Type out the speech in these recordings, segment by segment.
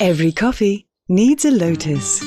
Every coffee needs a lotus.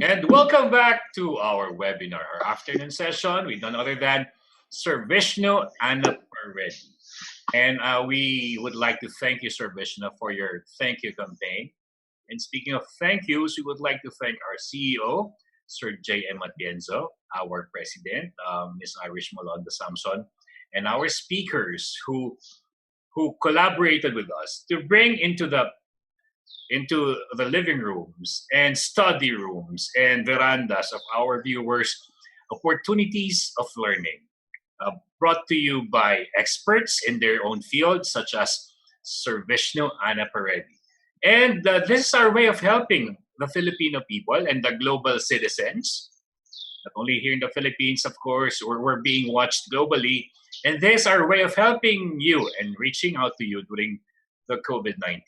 And welcome back to our webinar, our afternoon session with none other than Sir Vishnu Annapareddy. And we would like to thank you, Sir Vishnu, for your thank you campaign. And speaking of thank yous, we would like to thank our CEO, Sir J.M. Atienzo, our President, Ms. Irish Malonda Samson, and our speakers who collaborated with us to bring into the living rooms and study rooms and verandas of our viewers opportunities of learning brought to you by experts in their own field, such as Sir Vishnu Annapareddy. And this is our way of helping the Filipino people and the global citizens, not only here in the Philippines, of course, we're being watched globally. And this is our way of helping you and reaching out to you during the COVID-19.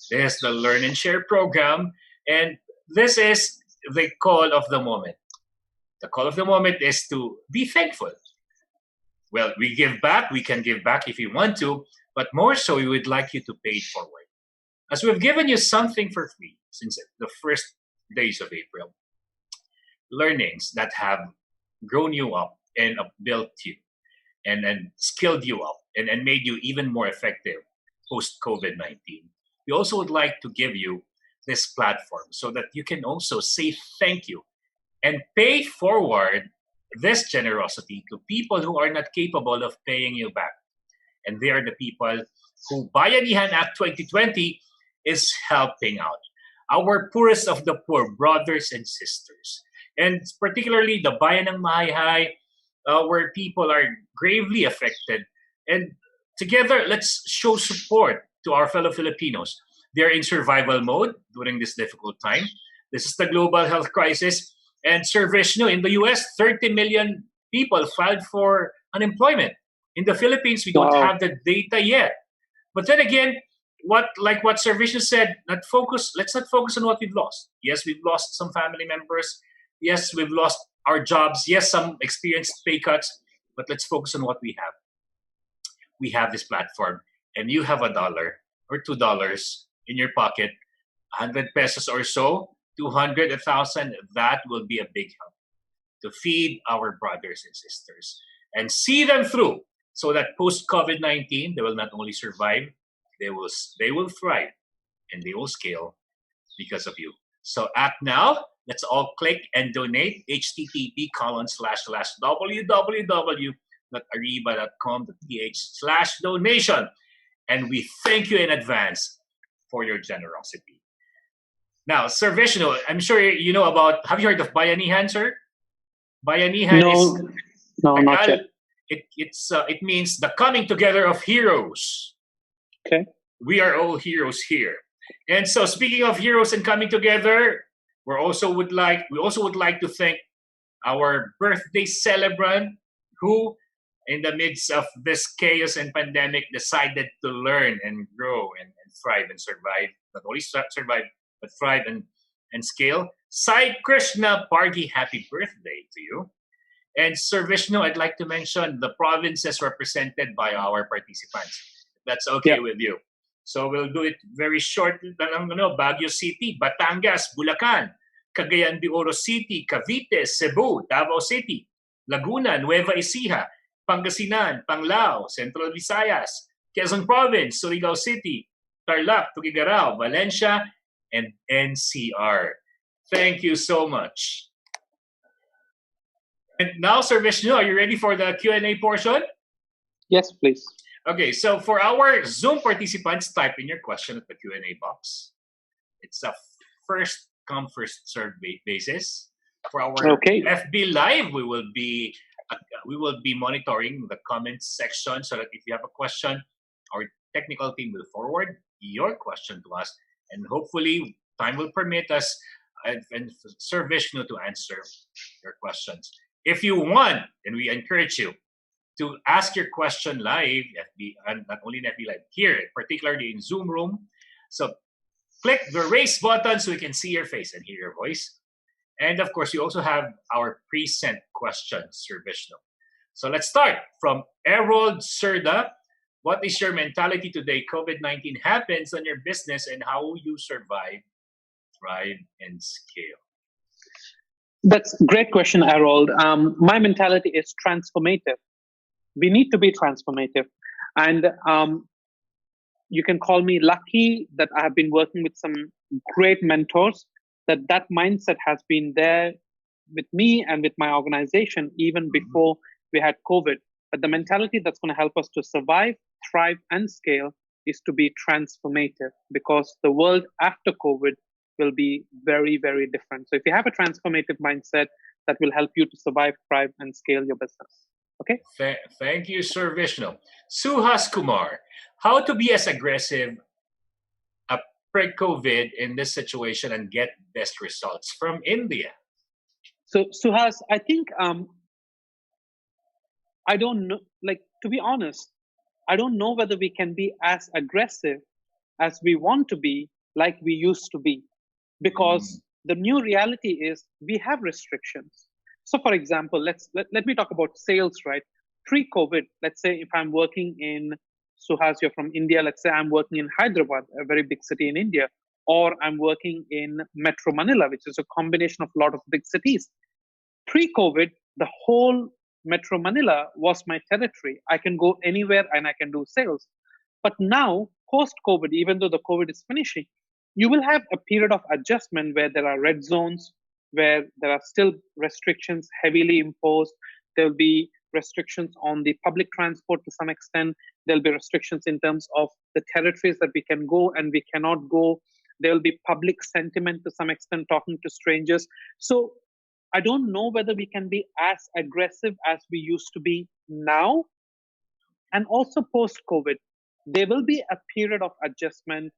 This is the Learn and Share program, and this is the call of the moment. The call of the moment is to be thankful. Well, we give back. We can give back if you want to, but more so, we would like you to pay it forward. As we've given you something for free since the first days of April, learnings that have grown you up and built you and skilled you up and made you even more effective post-COVID-19. We also would like to give you this platform so that you can also say thank you and pay forward this generosity to people who are not capable of paying you back. And they are the people who Bayanihan Act 2020 is helping out. Our poorest of the poor, brothers and sisters. And particularly the Bayan ng Mahihay, where people are gravely affected. And together, let's show support to our fellow Filipinos. They're in survival mode during this difficult time. This is the global health crisis. And Sir Vishnu, in the US, 30 million people filed for unemployment. In the Philippines, we don't have the data yet. But then again, what Sir Vishnu said, let's not focus on what we've lost. Yes, we've lost some family members. Yes, we've lost our jobs. Yes, some experienced pay cuts. But let's focus on what we have. We have this platform, and you have $1 or $2 in your pocket, 100 pesos or so, 200, 1,000, that will be a big help to feed our brothers and sisters and see them through so that post-COVID-19, they will not only survive, they will thrive and they will scale because of you. So act now. Let's all click and donate. http://www.ariva.com.ph/donation. And we thank you in advance for your generosity. Now, Sir Vishnu, I'm sure you know about, have you heard of Bayanihan, sir? Bayanihan is not yet. It means the coming together of heroes. Okay. We are all heroes here. And so speaking of heroes and coming together, we also would like to thank our birthday celebrant who, in the midst of this chaos and pandemic, decided to learn and grow and thrive and survive. Not only survive, but thrive and scale. Sai Krishna Pargi, happy birthday to you. And Sir Vishnu, I'd like to mention the provinces represented by our participants. If that's okay with you. So we'll do it very short. Baguio City, Batangas, Bulacan, Cagayan de Oro City, Cavite, Cebu, Davao City, Laguna, Nueva Ecija, Pangasinan, Panglao, Central Visayas, Quezon Province, Surigao City, Tarlac, Tuguegarao, Valencia, and NCR. Thank you so much. And now, Sir Vishnu, are you ready for the Q&A portion? Yes, please. Okay, so for our Zoom participants, type in your question at the Q&A box. It's a first come, first served basis. For our FB Live, we will be monitoring the comments section so that if you have a question, our technical team will forward your question to us, and hopefully time will permit us and Sir Vishnu to answer your questions. If you want, and we encourage you to ask your question live, and not only in FB Live, here, particularly in Zoom room. So click the raise button so we can see your face and hear your voice. And of course, you also have our pre-sent questions, Sir Vishnu. So let's start from Errol Serda. What is your mentality today? COVID-19 happens on your business and how you survive, thrive, and scale. That's a great question, Harold. My mentality is transformative. We need to be transformative. And you can call me lucky that I have been working with some great mentors, that mindset has been there with me and with my organization even before we had COVID. But the mentality that's going to help us to survive, thrive, and scale is to be transformative, because the world after COVID will be very, very different. So if you have a transformative mindset, that will help you to survive, thrive, and scale your business. Okay? Thank you, Sir Vishnu. Suhas Kumar, how to be as aggressive pre-COVID in this situation and get best results from India? So Suhas, I think, I don't know, to be honest, I don't know whether we can be as aggressive as we want to be, like we used to be. Because the new reality is we have restrictions. So for example, let me talk about sales, right? Pre-COVID, let's say if I'm working in, Suhas, you're from India, let's say I'm working in Hyderabad, a very big city in India, or I'm working in Metro Manila, which is a combination of a lot of big cities. Pre-COVID, the whole Metro Manila was my territory. I can go anywhere and I can do sales. But now, post-COVID, even though the COVID is finishing, you will have a period of adjustment where there are red zones, where there are still restrictions heavily imposed. There will be restrictions on the public transport to some extent. There will be restrictions in terms of the territories that we can go and we cannot go. There will be public sentiment to some extent, talking to strangers. So I don't know whether we can be as aggressive as we used to be now. And also post-COVID, there will be a period of adjustment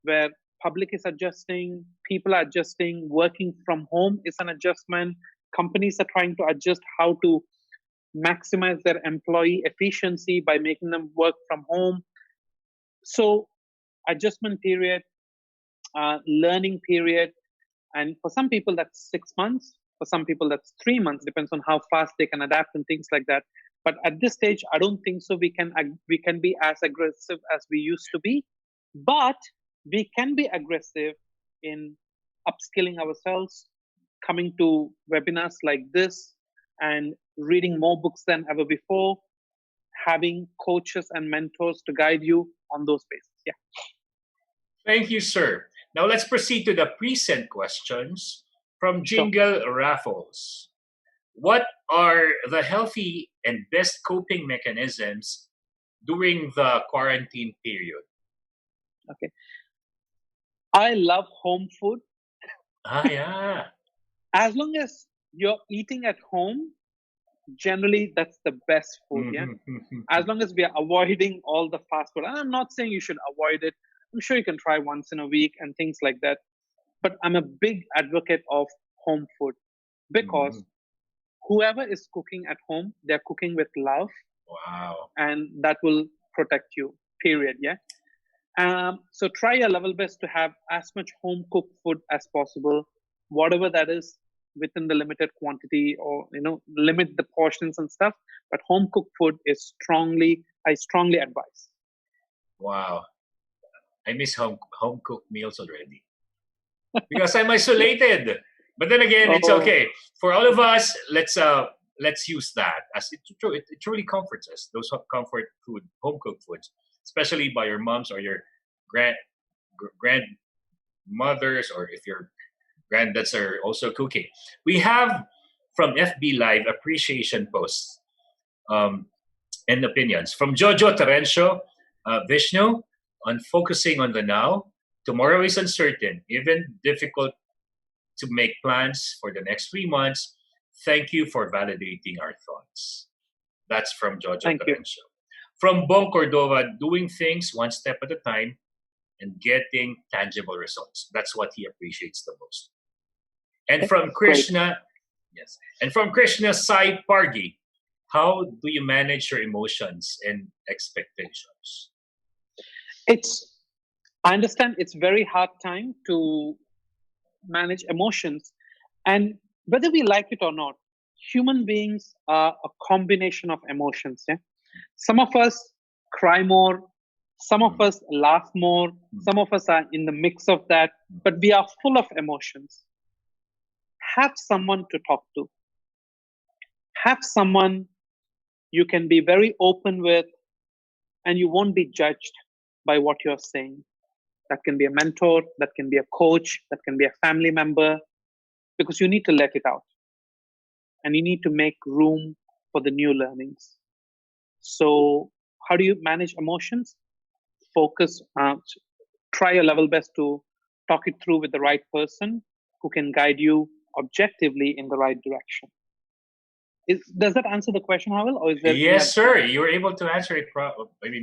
where public is adjusting, people are adjusting, working from home is an adjustment. Companies are trying to adjust how to maximize their employee efficiency by making them work from home. So adjustment period, learning period, and for some people that's 6 months, for some people that's 3 months, depends on how fast they can adapt and things like that. But at this stage, I don't think so we can be as aggressive as we used to be. But we can be aggressive in upskilling ourselves, coming to webinars like this, and reading more books than ever before, having coaches and mentors to guide you on those bases. Yeah. Thank you, sir. Now let's proceed to the pre-sent questions from Jingle Raffles. What are the healthy and best coping mechanisms during the quarantine period? Okay. I love home food. Yeah. As long as you're eating at home, generally that's the best food. Yeah. As long as we are avoiding all the fast food. And I'm not saying you should avoid it. I'm sure you can try once in a week and things like that. But I'm a big advocate of home food because whoever is cooking at home, they're cooking with love. Wow. And that will protect you, period. Yeah. So try your level best to have as much home cooked food as possible, whatever that is, within the limited quantity, or limit the portions and stuff. But home cooked food is I strongly advise. Wow. I miss home cooked meals already because I'm isolated. But then again, it's okay for all of us. Let's use that as it truly comforts us. Those comfort food, home cooked foods, especially by your moms or your grandmothers, or if your granddads are also cooking. We have from FB Live appreciation posts and opinions from Jojo Terencio, Vishnu, on focusing on the now. Tomorrow is uncertain, even difficult to make plans for the next 3 months. Thank you for validating our thoughts. That's from Jojo Terencio. From Bong Cordova, doing things one step at a time and getting tangible results. That's what he appreciates the most. And from Krishna, yes. And from Krishna Sai Pargi, how do you manage your emotions and expectations? I understand it's very hard time to manage emotions. And whether we like it or not, human beings are a combination of emotions. Yeah? Some of us cry more, some of us laugh more, some of us are in the mix of that, but we are full of emotions. Have someone to talk to. Have someone you can be very open with, and you won't be judged by what you're saying. That can be a mentor, that can be a coach, that can be a family member, because you need to let it out. And you need to make room for the new learnings. So how do you manage emotions? Focus, try your level best to talk it through with the right person who can guide you objectively in the right direction. Does that answer the question, Havel? Or is there yes, sir. You were able to answer it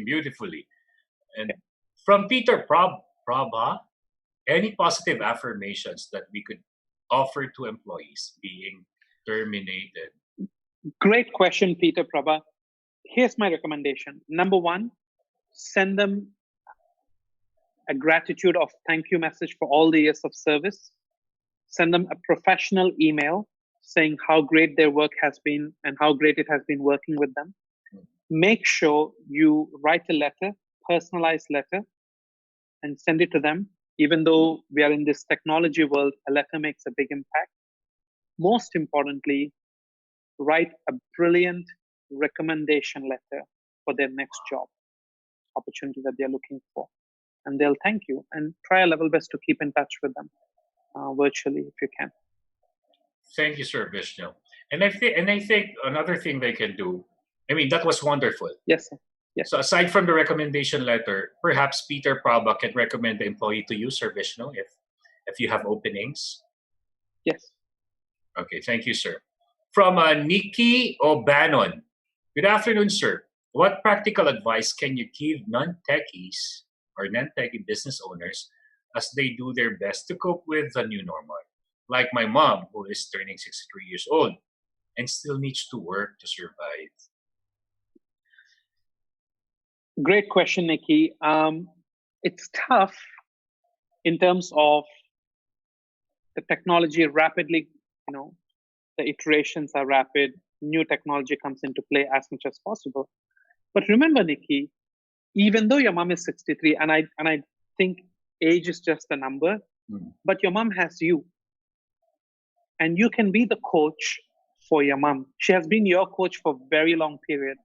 beautifully. And from Peter Prabha, any positive affirmations that we could offer to employees being terminated? Great question, Peter Prabha. Here's my recommendation. Number one, send them a gratitude of thank you message for all the years of service. Send them a professional email saying how great their work has been and how great it has been working with them. Make sure you write a letter, personalized letter, and send it to them. Even though we are in this technology world, a letter makes a big impact. Most importantly, write a brilliant recommendation letter for their next job opportunity that they're looking for. And they'll thank you, and try a level best to keep in touch with them virtually if you can. Thank you, Sir Vishnu. And I think another thing they can do, I mean, that was wonderful. Yes, sir. Yes. So aside from the recommendation letter, perhaps Peter Prabha can recommend the employee to you, Sir Vishnu, if you have openings. Yes. Okay, thank you, sir. From Nikki O'Bannon. Good afternoon, sir. What practical advice can you give non-techies or non-techie business owners as they do their best to cope with the new normal? Like my mom, who is turning 63 years old and still needs to work to survive. Great question, Nikki. It's tough in terms of the technology rapidly, the iterations are rapid, new technology comes into play as much as possible. But remember, Nikki, even though your mom is 63, and I think age is just a number, but your mom has you. And you can be the coach for your mom. She has been your coach for a very long period.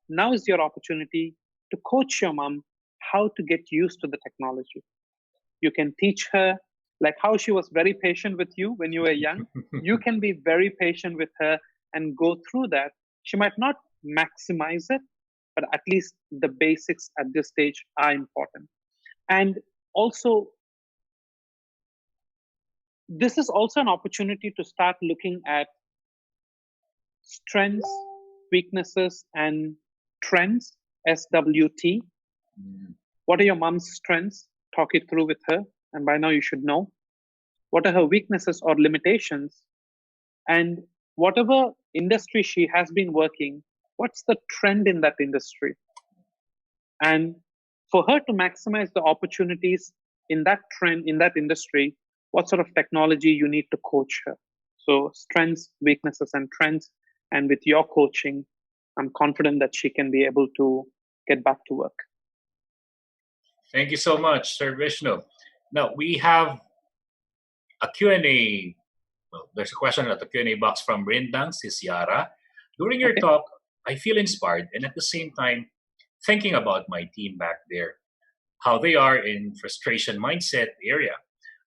Now is your opportunity to coach your mom how to get used to the technology. You can teach her, like how she was very patient with you when you were young. You can be very patient with her and go through that. She might not maximize it, but at least the basics at this stage are important. And also, this is also an opportunity to start looking at strengths, weaknesses, and trends, SWT. What are your mom's strengths? Talk it through with her. And by now you should know. What are her weaknesses or limitations? And whatever industry she has been working, what's the trend in that industry? And for her to maximize the opportunities in that trend, in that industry, what sort of technology you need to coach her. So strengths, weaknesses, and trends. And with your coaching, I'm confident that she can be able to get back to work. Thank you so much, Sir Vishnu. Now, we have a Q&A. Well, there's a question at the Q&A box from Rindang Sisyara. During your talk, I feel inspired and at the same time thinking about my team back there, how they are in frustration mindset area.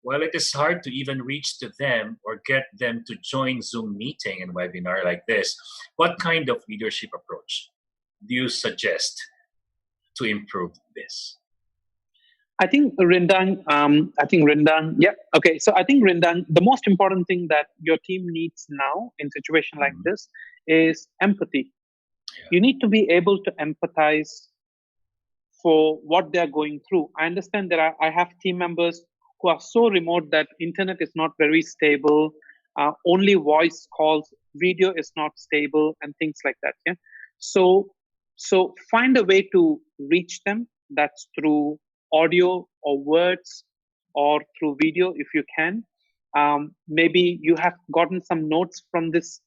While it is hard to even reach to them or get them to join Zoom meeting and webinar like this, what kind of leadership approach do you suggest to improve this? I think Rindang, So I think Rindang, the most important thing that your team needs now in a situation like this is empathy. Yeah. You need to be able to empathize for what they're going through. I understand that I have team members who are so remote that internet is not very stable, only voice calls, video is not stable, and things like that. Yeah. So find a way to reach them. That's through audio or words or through video if you can. Maybe you have gotten some notes from this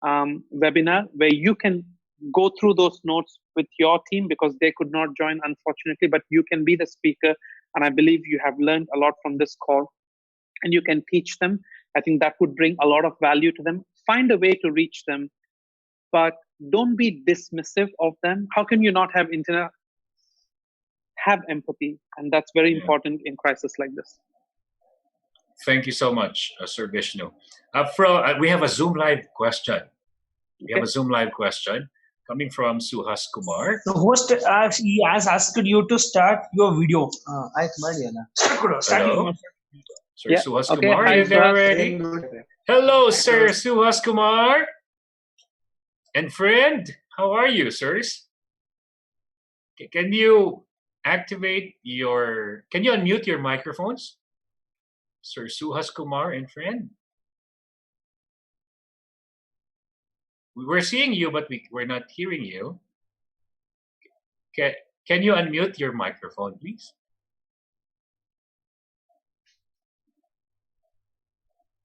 webinar where you can go through those notes with your team because they could not join, unfortunately, but you can be the speaker. And I believe you have learned a lot from this call and you can teach them. I think that would bring a lot of value to them. Find a way to reach them, but don't be dismissive of them. How can you not have internet? Have empathy, and that's very important in crisis like this. Thank you so much, Sir Vishnu. We have a Zoom live question. We have a Zoom live question coming from Suhas Kumar. The host he has asked you to start your video. Hello. Sir Suhas Kumar, are you there already? Hello, Sir Suhas Kumar. And friend, how are you, sirs? Can you unmute your microphones? Sir Suhas Kumar and friend. We're seeing you, but we're not hearing you. Can you unmute your microphone, please?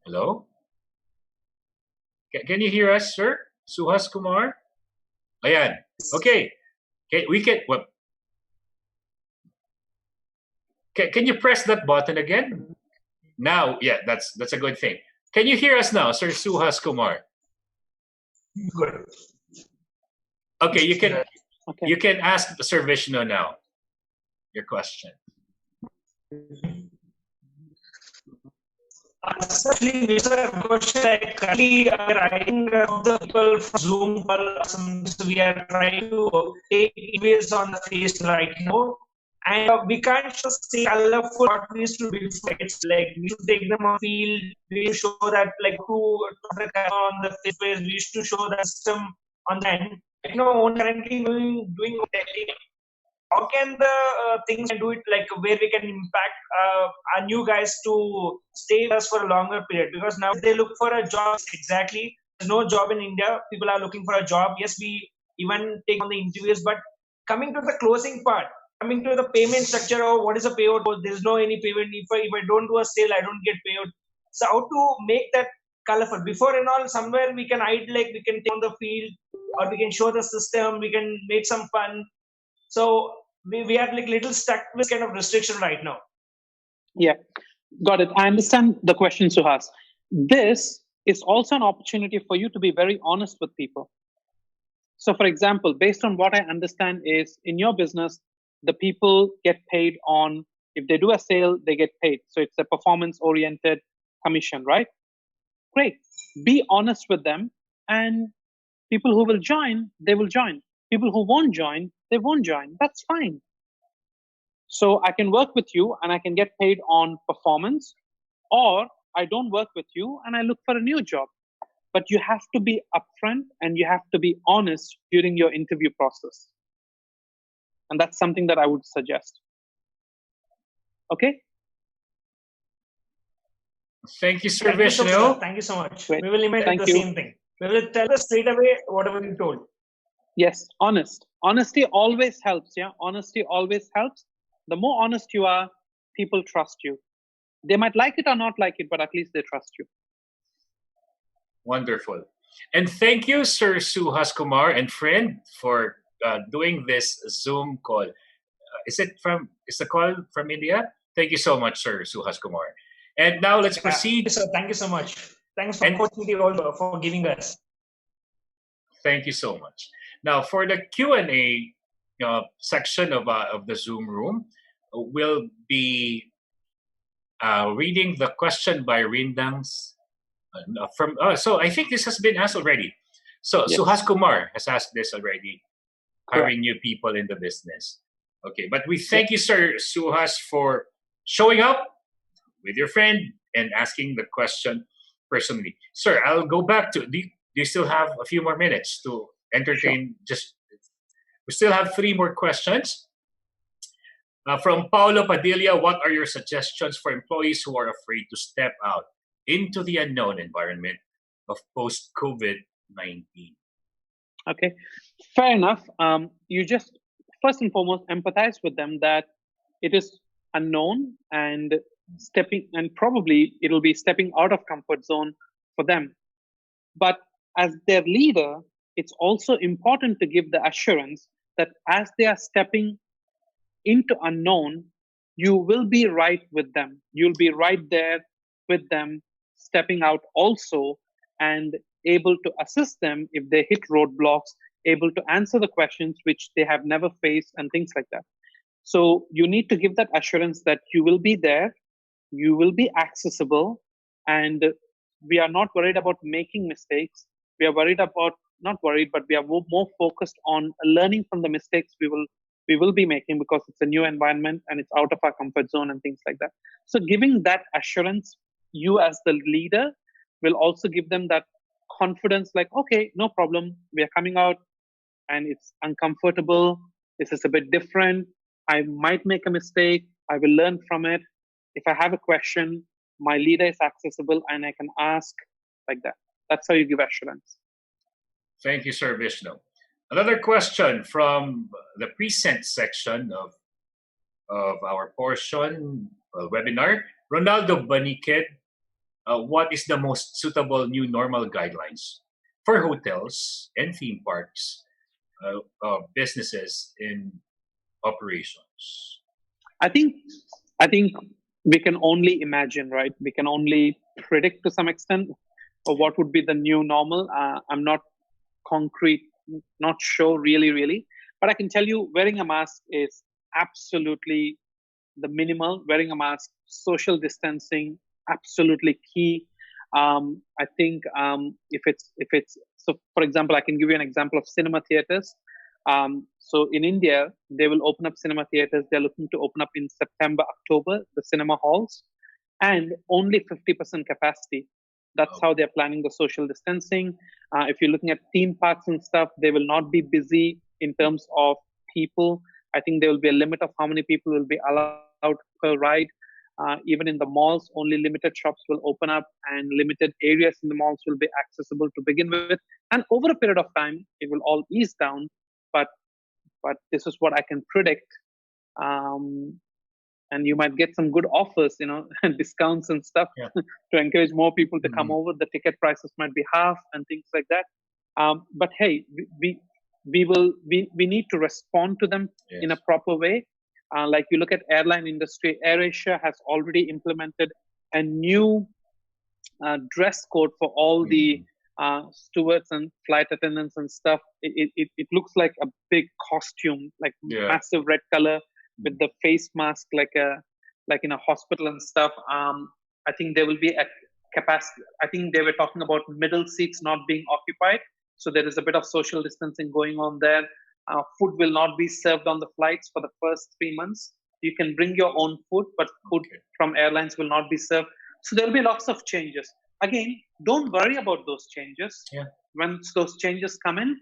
Hello? Can you hear us, sir? Suhas Kumar? Ayan. Okay. Can you press that button again? Now, yeah, that's a good thing. Can you hear us now, Sir Suhas Kumar? Good. Okay, you can ask Sir Vishnu now your question. Actually, Mr. Ghosh, currently writing the people from Zoom call. So we are trying to take images on the face right now. And we can't just say colorful what we used to be. It's like we should take them on field. We show that like on the face. We used to show the system on the end. Currently doing testing. How can the things do it like where we can impact our new guys to stay with us for a longer period? Because now they look for a job. Exactly, there's no job in India. People are looking for a job. Yes, we even take on the interviews, but coming to the closing part. Coming to the payment structure or what is a payout, there's no any payment. If I don't do a sale, I don't get payout. So how to make that colorful? Before and all, somewhere we can hide, like we can take on the field or we can show the system, we can make some fun. So we are like little stuck with kind of restriction right now. Yeah, got it. I understand the question, Suhas. This is also an opportunity for you to be very honest with people. So for example, based on what I understand is in your business, the people get paid on, if they do a sale, they get paid. So it's a performance-oriented commission, right? Great. Be honest with them. And people who will join, they will join. People who won't join, they won't join. That's fine. So I can work with you and I can get paid on performance, or I don't work with you and I look for a new job. But you have to be upfront and you have to be honest during your interview process. And that's something that I would suggest. Okay? Thank you, Sir Vishnu. Thank you so much. Great. We will implement the same thing. We will tell us straight away whatever you told. Yes, honest. Honesty always helps. Yeah, honesty always helps. The more honest you are, people trust you. They might like it or not like it, but at least they trust you. Wonderful. And thank you, Sir Suhas Kumar and friend, for doing this Zoom call. Is the call from India? Thank you so much, Sir Suhas Kumar. And now let's proceed. So thank you so much. Thanks for the opportunity also for giving us. Thank you so much. Now for the Q&A section of the Zoom room, we'll be reading the question by Rindang's so I think this has been asked already. So yes. Suhas Kumar has asked this already, hiring new people in the business. Okay, but we thank you, Sir Suhas, for showing up with your friend and asking the question personally. Sir, I'll go back to, do you still have a few more minutes to entertain? Sure. We still have 3 more questions. From Paulo Padilla, what are your suggestions for employees who are afraid to step out into the unknown environment of post-COVID-19? Okay, fair enough. You just, first and foremost, empathize with them that it is unknown and probably it'll be stepping out of comfort zone for them. But as their leader, it's also important to give the assurance that as they are stepping into unknown, you will be right with them. You'll be right there with them, stepping out also, and able to assist them if they hit roadblocks, able to answer the questions which they have never faced and things like that. So you need to give that assurance that you will be there, you will be accessible, and we are not worried about making mistakes. We are not worried, but we are more focused on learning from the mistakes we will be making, because it's a new environment and it's out of our comfort zone and things like that. So giving that assurance, you as the leader will also give them that confidence, like, okay, no problem, we are coming out and it's uncomfortable, this is a bit different, I might make a mistake, I will learn from it. If I have a question, my leader is accessible and I can ask, like that. That's how you give assurance. Thank you, Sir Vishnu. Another question from the present section of our portion webinar. Ronaldo Banikid, what is the most suitable new normal guidelines for hotels and theme parks businesses in operations? I think we can only imagine, right? We can only predict to some extent of what would be the new normal. I'm not concrete, not sure really, but I can tell you wearing a mask is absolutely the minimal. Wearing a mask, social distancing, absolutely key. I think if it's so, for example, I can give you an example of cinema theaters. So in India, they will open up cinema theaters. They're looking to open up in September, October, the cinema halls, and only 50% capacity. That's how they're planning the social distancing. If you're looking at theme parks and stuff, they will not be busy in terms of people. I think there will be a limit of how many people will be allowed per ride. Even in the malls, only limited shops will open up and limited areas in the malls will be accessible to begin with. And over a period of time, it will all ease down. But this is what I can predict. And you might get some good offers, discounts and stuff to encourage more people to come over. The ticket prices might be half and things like that. But hey, we need to respond to them in a proper way. Like you look at airline industry, AirAsia has already implemented a new dress code for all the stewards and flight attendants and stuff. It looks like a big costume, like massive red color with the face mask, like in a hospital and stuff. I think there will be a capacity. I think they were talking about middle seats not being occupied. So there is a bit of social distancing going on there. Food will not be served on the flights for the first 3 months. You can bring your own food, but food from airlines will not be served. So there will be lots of changes. Again, don't worry about those changes. Once those changes come in,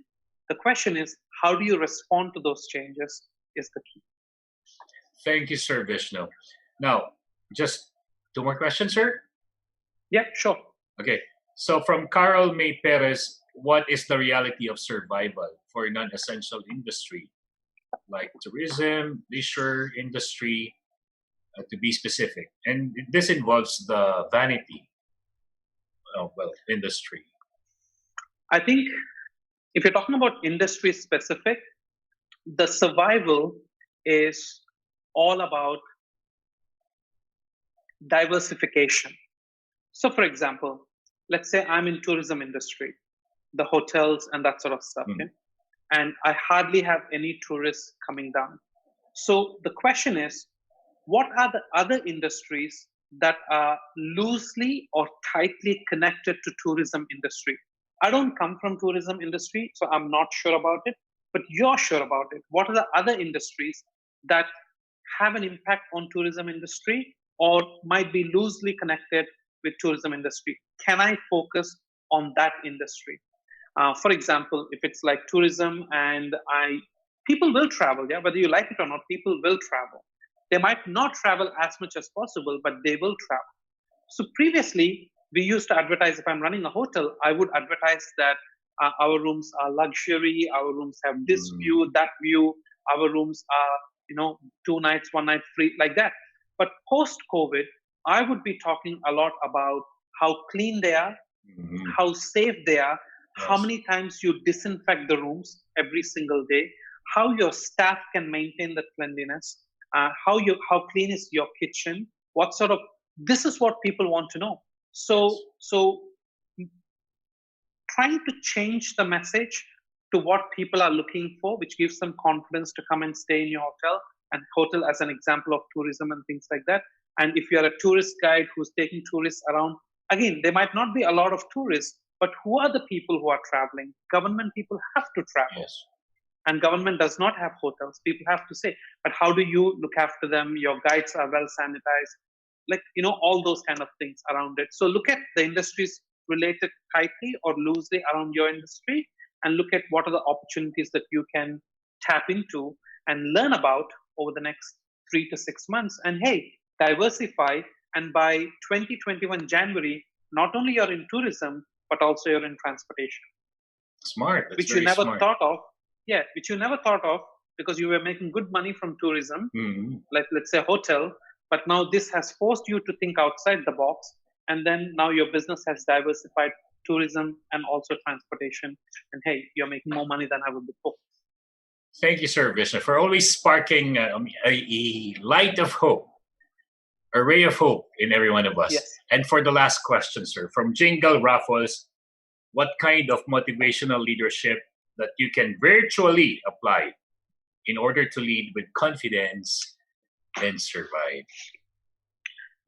the question is, how do you respond to those changes is the key. Thank you, Sir Vishnu. Now, just 2 more questions, sir? Yeah, sure. Okay. So from Carol May Perez, what is the reality of survival for non-essential industry like tourism, leisure industry, to be specific. And this involves the vanity industry. I think if you're talking about industry specific, the survival is all about diversification. So for example, let's say I'm in tourism industry, the hotels and that sort of stuff. Okay? And I hardly have any tourists coming down. So the question is, what are the other industries that are loosely or tightly connected to tourism industry? I don't come from tourism industry, so I'm not sure about it, but you're sure about it. What are the other industries that have an impact on tourism industry or might be loosely connected with tourism industry? Can I focus on that industry? For example, if it's like tourism and people will travel, yeah, whether you like it or not, people will travel. They might not travel as much as possible, but they will travel. So previously, we used to advertise, if I'm running a hotel, I would advertise that our rooms are luxury, our rooms have this view, that view, our rooms are, 2 nights, 1 night free, like that. But post-COVID, I would be talking a lot about how clean they are, how safe they are, how many times you disinfect the rooms every single day, how your staff can maintain the cleanliness, how clean is your kitchen, this is what people want to know. So trying to change the message to what people are looking for, which gives them confidence to come and stay in your hotel, and hotel as an example of tourism and things like that. And if you're a tourist guide who's taking tourists around, again, there might not be a lot of tourists, but who are the people who are traveling? Government people have to travel. Yes. And government does not have hotels. People have to say, but how do you look after them? Your guides are well sanitized, all those kind of things around it. So look at the industries related tightly or loosely around your industry and look at what are the opportunities that you can tap into and learn about over the next 3 to 6 months. And hey, diversify. And by 2021 January, not only you're in tourism, but also you're in transportation. Smart. That's which you never smart. thought of. Yeah, which you never thought of because you were making good money from tourism, like let's say hotel. But now this has forced you to think outside the box. And then now your business has diversified tourism and also transportation. And hey, you're making more money than ever before. Thank you, Sir Vishnu, for always sparking a light of hope, a ray of hope in every one of us. Yes. And for the last question, sir, from Jingle Raffles, what kind of motivational leadership that you can virtually apply in order to lead with confidence and survive?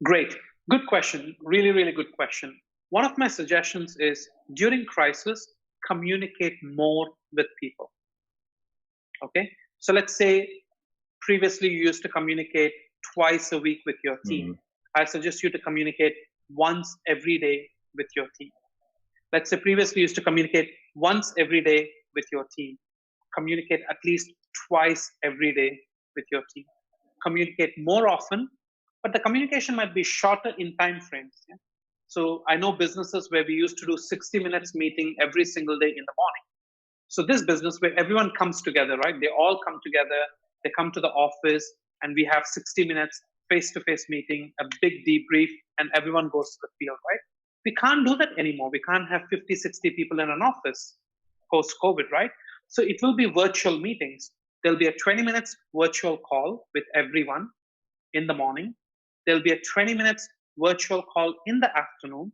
Great. Good question. Really, really good question. One of my suggestions is during crisis, communicate more with people. Okay. So let's say previously you used to communicate twice a week with your team. I suggest you to communicate once every day with your team. Let's say previously you used to communicate once every day with your team. Communicate at least twice every day with your team. Communicate more often, but the communication might be shorter in time frames. Yeah? So I know businesses where we used to do 60 minutes meeting every single day in the morning. So this business where everyone comes together, right? They all come together, they come to the office, and we have 60 minutes face-to-face meeting, a big debrief, and everyone goes to the field, right? We can't do that anymore. We can't have 50, 60 people in an office post-COVID, right? So it will be virtual meetings. There'll be a 20 minutes virtual call with everyone in the morning. There'll be a 20 minutes virtual call in the afternoon.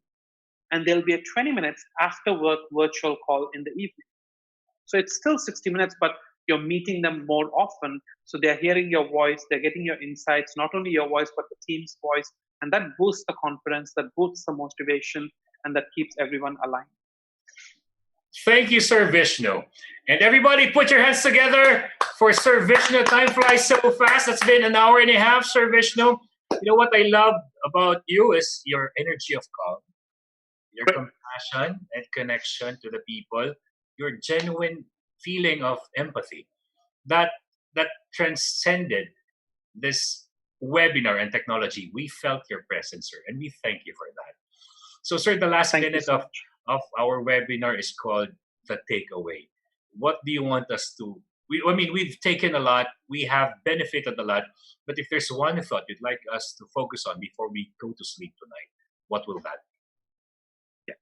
And there'll be a 20 minutes after work virtual call in the evening. So it's still 60 minutes, but you're meeting them more often. So they're hearing your voice, they're getting your insights, not only your voice, but the team's voice. And that boosts the confidence, that boosts the motivation, and that keeps everyone aligned. Thank you, Sir Vishnu. And everybody put your hands together for Sir Vishnu. Time flies so fast. It's been an hour and a half, Sir Vishnu. You know what I love about you is your energy of calm, your compassion and connection to the people, your genuine feeling of empathy that transcended this webinar and technology. We felt your presence, sir, and we thank you for that. So, sir, the last minute of our webinar is called the takeaway? What do you want us to? We've taken a lot, we have benefited a lot, but if there's one thought you'd like us to focus on before we go to sleep tonight, what will that be?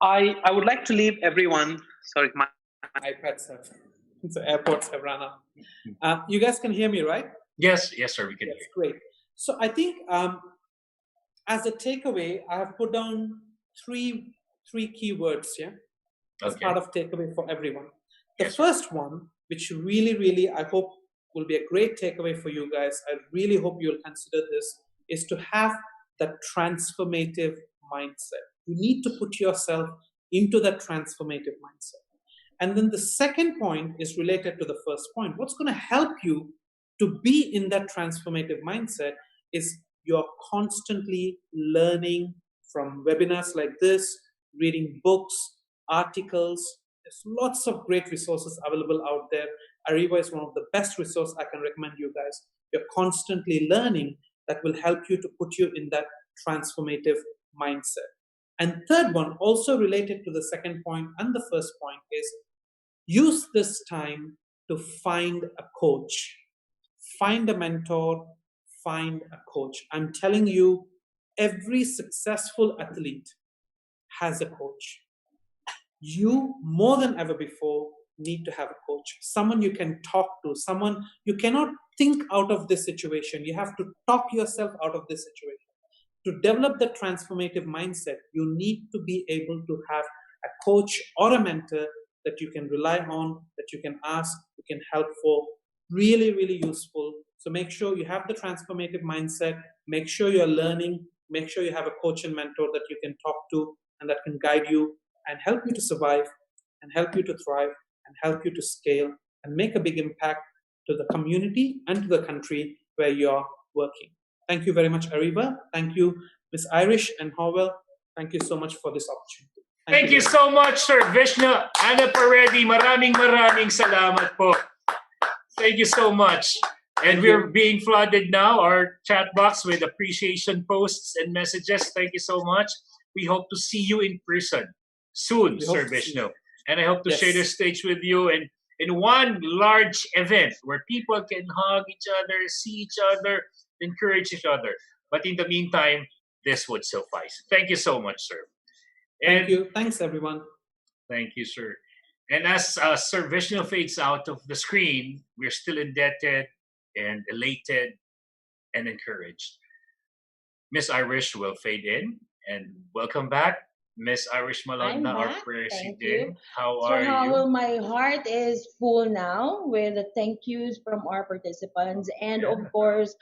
I would like to leave everyone. Sorry, my iPads have, the airports have run out. You guys can hear me, right? Yes, sir, we can Yes, hear you. great. So I think as a takeaway, I have put down three keywords here as part of takeaway for everyone. The first one, which really, I hope will be a great takeaway for you guys, I really hope you'll consider this, is to have that transformative mindset. You need to put yourself into that transformative mindset. And then the second point is related to the first point. What's going to help you to be in that transformative mindset is you're constantly learning from webinars like this, reading books, articles. There's lots of great resources available out there. Ariva is one of the best resources I can recommend you guys. You're constantly learning that will help you to put you in that transformative mindset. And third one, also related to the second point and the first point, is use this time to find a coach. Find a mentor, find a coach. I'm telling you, every successful athlete has a coach. You, more than ever before, need to have a coach. Someone you can talk to, someone you cannot think out of this situation. You have to talk yourself out of this situation. To develop the transformative mindset, you need to be able to have a coach or a mentor that you can rely on, that you can ask, you can help for. Really useful. So make sure you have the transformative mindset, make sure you're learning, make sure you have a coach and mentor that you can talk to and that can guide you and help you to survive and help you to thrive and help you to scale and make a big impact to the community and to the country where you're working. Thank you very much, Ariva. Thank you, Ms. Irish and Howell. Thank you so much for this opportunity. Thank you so much, Sir Vishnu Annapareddy. Maraming salamat po. Thank you so much. And we're being flooded now, our chat box, with appreciation posts and messages. Thank you so much. We hope to see you in person soon, Sir Vishnu. And I hope to share the stage with you in one large event where people can hug each other, see each other, encourage each other. But in the meantime, this would suffice. Thank you so much, sir. Thank you. Thanks, everyone. Thank you, sir. And as Sir Vishnu fades out of the screen, we're still indebted and elated and encouraged. Miss Irish will fade in and welcome back. Miss Irish Malanda, our president. How are you? My heart is full now with the thank yous from our participants. And of course,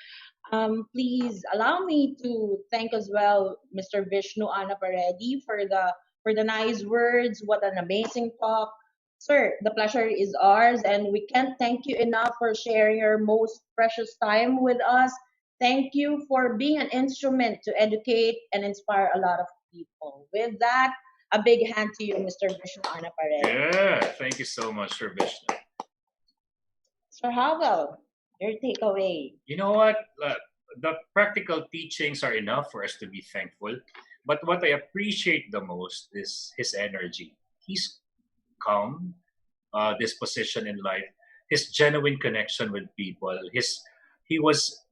please allow me to thank as well Mr. Vishnu Annapareddy for the nice words. What an amazing talk. Sir, the pleasure is ours, and we can't thank you enough for sharing your most precious time with us. Thank you for being an instrument to educate and inspire a lot of people. With that, a big hand to you, Mr. Vishnu Annapareddy. Yeah, thank you so much, Sir Vishnu. Sir Howell, your takeaway. You know what? The practical teachings are enough for us to be thankful. But what I appreciate the most is his energy. He's calm, disposition in life, his genuine connection with people. He was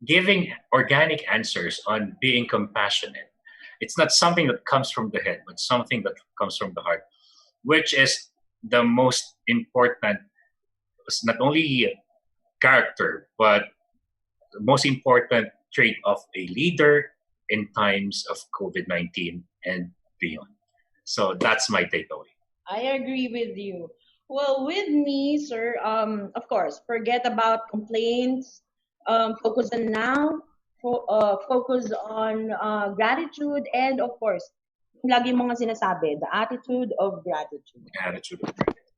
giving organic answers on being compassionate. It's not something that comes from the head, but something that comes from the heart, which is the most important. It's not only character, but the most important trait of a leader in times of COVID-19 and beyond. So that's my takeaway. I agree with you. Well, with me, sir, of course, forget about complaints. Focus on now. Focus on gratitude, and of course, lagi mga sinasabi, the attitude of gratitude. Attitude of gratitude.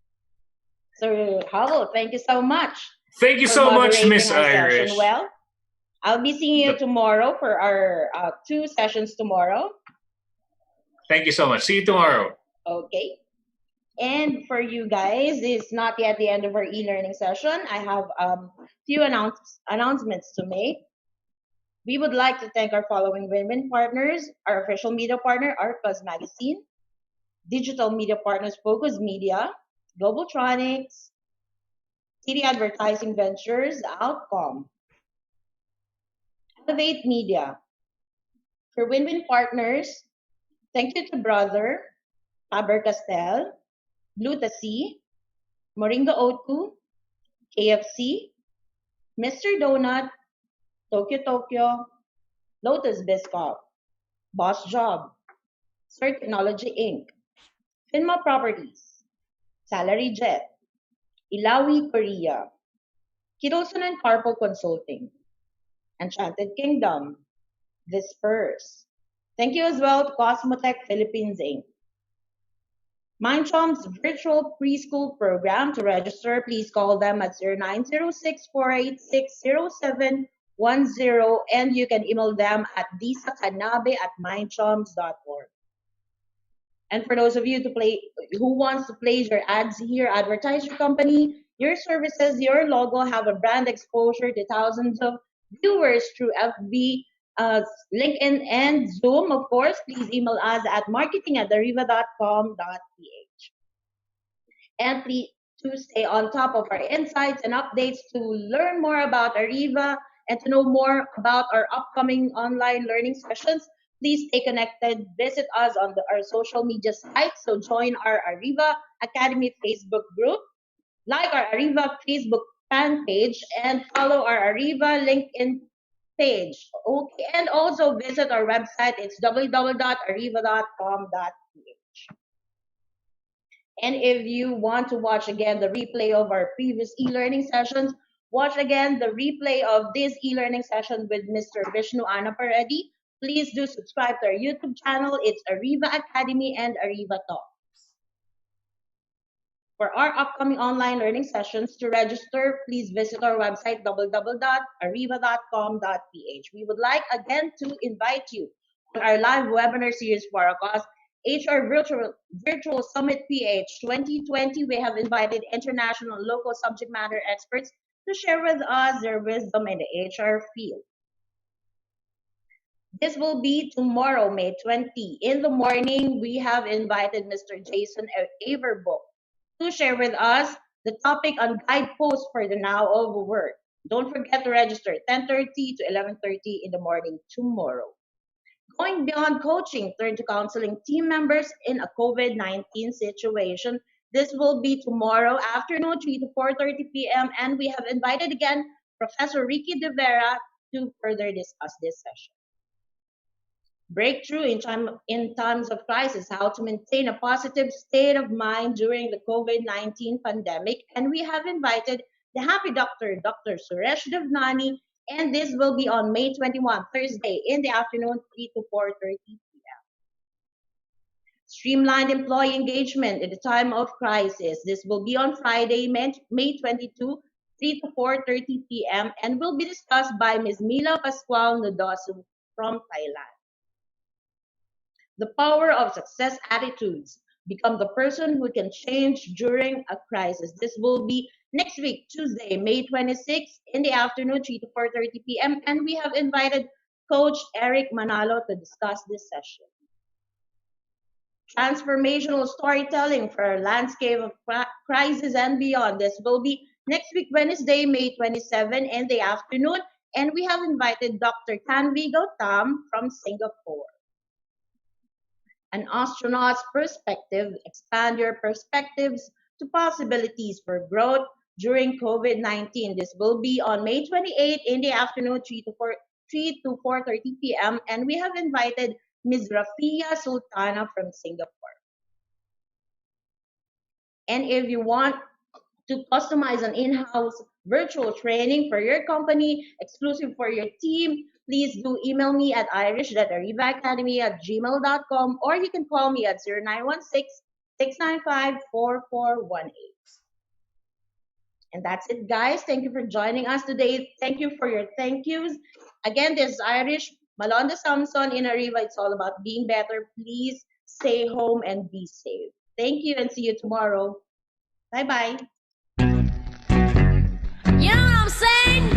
Sir Howell, thank you so much. Thank you so much, Miss Irish. Well, I'll be seeing you tomorrow for our 2 sessions tomorrow. Thank you so much. See you tomorrow. Okay. And for you guys, it's not yet the end of our e-learning session. I have a few announcements to make. We would like to thank our following women partners, our official media partner, Art Plus Magazine, Digital Media Partners Focus Media, Globaltronics, TV Advertising Ventures, Outcome, Elevate Media. For Win-Win Partners, thank you to Brother, Faber-Castell, Glutacy, Moringa O2, KFC, Mr. Donut, Tokyo, Lotus Biscoff, Boss Job, Sir Technology Inc., Finma Properties, Salary Jet, Ilawi Korea, Kidosan and Carpo Consulting, Enchanted Kingdom, Vispers. Thank you as well to Cosmotech Philippines Inc. MindChomp's virtual preschool program. To register, please call them at 0906-486-0710 and you can email them at disakanabe@mindchomps.org. And for those of you who wants to place your ads here, advertise your company, your services, your logo, have a brand exposure to thousands of viewers through FB, LinkedIn, and Zoom, of course, please email us at marketing@ariva.com.ph. And please to stay on top of our insights and updates, to learn more about Ariva and to know more about our upcoming online learning sessions, please stay connected. Visit us on our social media sites. So join our Ariva Academy Facebook group, like our Ariva Facebook fan page, and follow our Ariva LinkedIn page. Okay, and also visit our website. It's www.ariva.com.ph. And if you want to watch again the replay of our previous e-learning sessions, watch again the replay of this e-learning session with Mr. Vishnu Annapareddy. Please do subscribe to our YouTube channel. It's Ariva Academy and Ariva Talk. For our upcoming online learning sessions, to register, please visit our website, www.ariva.com.ph. We would like again to invite you on our live webinar series for our cause, HR Virtual Summit PH 2020. We have invited international and local subject matter experts to share with us their wisdom in the HR field. This will be tomorrow, May 20. In the morning, we have invited Mr. Jason Averbook to share with us the topic on guideposts for the now of work. Don't forget to register 10:30 to 11:30 in the morning tomorrow. Going beyond coaching, turn to counseling team members in a COVID-19 situation. This will be tomorrow afternoon, 3 to 4:30 p.m. And we have invited again Professor Ricky De Vera to further discuss this session. Breakthrough in times of crisis, how to maintain a positive state of mind during the COVID-19 pandemic. And we have invited the happy doctor, Dr. Suresh Devnani, and this will be on May 21, Thursday in the afternoon, 3 to 4:30 p.m. Streamlined employee engagement in the time of crisis. This will be on Friday, May 22, 3 to 4:30 p.m. and will be discussed by Ms. Mila Pascual Nodosu from Thailand. The power of success attitudes. Become the person who can change during a crisis. This will be next week, Tuesday, May 26th in the afternoon, 3 to 4:30 p.m. And we have invited Coach Eric Manalo to discuss this session. Transformational storytelling for a landscape of crisis and beyond. This will be next week, Wednesday, May 27 in the afternoon. And we have invited Dr. Tanvi Gautam from Singapore. An astronaut's perspective. Expand your perspectives to possibilities for growth during COVID-19. This will be on May 28 in the afternoon, 3 to 4:30 p.m. And we have invited Ms. Rafia Sultana from Singapore. And if you want to customize an in-house virtual training for your company, exclusive for your team, please do email me at irish.arivacademy@gmail.com or you can call me at 0916-695-4418. And that's it, guys. Thank you for joining us today. Thank you for your thank yous. Again, this is Irish Malonda Samson in Ariva. It's all about being better. Please stay home and be safe. Thank you and see you tomorrow. Bye-bye. You know what I'm saying?